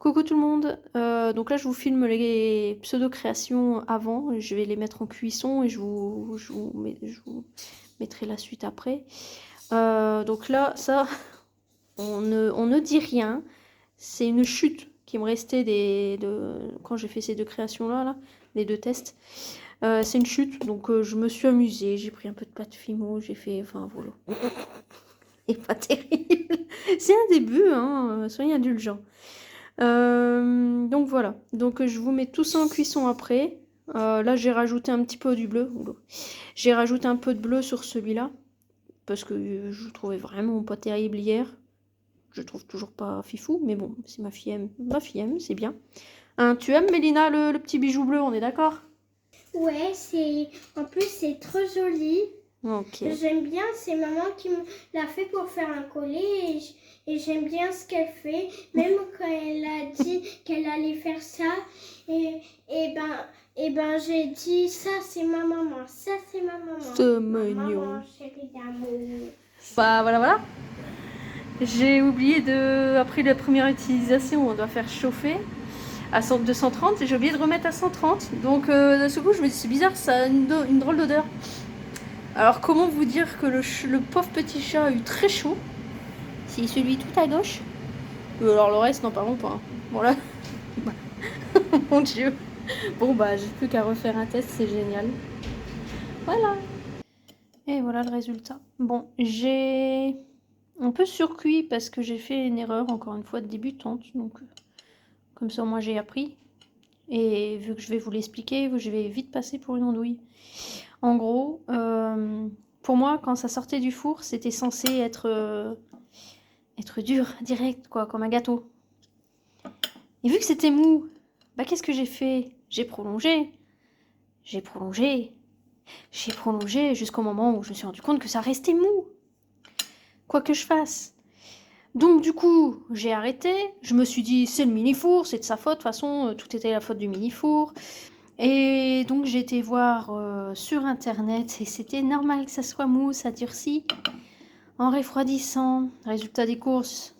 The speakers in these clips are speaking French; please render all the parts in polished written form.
Coucou tout le monde, donc là je vous filme les pseudo-créations avant, je vais les mettre en cuisson et je vous mettrai la suite après. Donc là, ça, on ne dit rien, c'est une chute qui me restait quand j'ai fait ces deux créations-là, là, les deux tests. C'est une chute, donc je me suis amusée, j'ai pris un peu de pâte Fimo, j'ai fait, enfin voilà. Et pas terrible, c'est un début, hein, soyez indulgents. Donc voilà, donc je vous mets tout ça en cuisson après. Là j'ai rajouté un petit peu du bleu. J'ai rajouté un peu de bleu sur celui-là. Parce que je le trouvais vraiment pas terrible hier. Je trouve toujours pas fifou, mais bon, c'est ma fille aime, c'est bien. Hein, tu aimes Mélina le petit bijou bleu, on est d'accord? Ouais, en plus c'est trop joli. Ok. J'aime bien, c'est maman qui me l'a fait pour faire un collier et j'aime bien ce qu'elle fait. Même quand elle a dit qu'elle allait faire ça, et ben j'ai dit ça c'est ma maman, ça c'est ma maman. C'est Ma mignon. maman chérie d'amour. Bah voilà. J'ai oublié après la première utilisation, on doit faire chauffer à 230 et j'ai oublié de remettre à 130. Donc d'un seul coup, je me dis c'est bizarre, ça a une drôle d'odeur. Alors comment vous dire que le pauvre petit chat a eu très chaud. C'est celui tout à gauche. Alors le reste, n'en parlons pas. Hein. Voilà. Mon Dieu. Bon bah j'ai plus qu'à refaire un test, c'est génial. Voilà. Et voilà le résultat. Bon, j'ai un peu surcuit parce que j'ai fait une erreur, encore une fois, de débutante. Donc comme ça, moi j'ai appris. Et vu que je vais vous l'expliquer, je vais vite passer pour une andouille. En gros, pour moi, quand ça sortait du four, c'était censé être dur, direct, quoi, comme un gâteau. Et vu que c'était mou, bah qu'est-ce que j'ai fait? J'ai prolongé jusqu'au moment où je me suis rendu compte que ça restait mou. Quoi que je fasse. Donc du coup, j'ai arrêté. Je me suis dit, c'est le mini-four, c'est de sa faute. De toute façon, tout était la faute du mini-four. Et donc j'ai été voir sur internet et c'était normal que ça soit mou, ça durcit en refroidissant. Résultat des courses,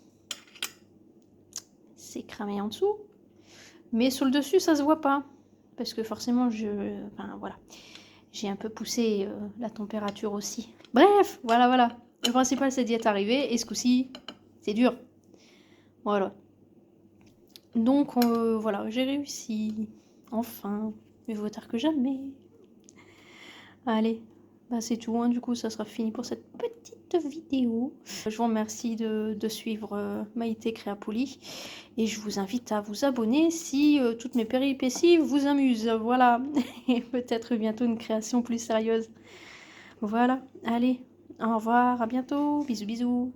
c'est cramé en dessous. Mais sur le dessus, ça se voit pas. Parce que forcément, enfin voilà. J'ai un peu poussé la température aussi. Bref, voilà. Le principal, c'est d'y être arrivé. Et ce coup-ci, c'est dur. Voilà. Donc, voilà, j'ai réussi. Enfin. Mieux vaut tard que jamais. Allez. Bah, c'est tout. Hein. Du coup, ça sera fini pour cette petite vidéo. Je vous remercie de suivre Maïté Créapouli. Et je vous invite à vous abonner si toutes mes péripéties vous amusent. Voilà. Et peut-être bientôt une création plus sérieuse. Voilà. Allez. Au revoir. À bientôt. Bisous, bisous.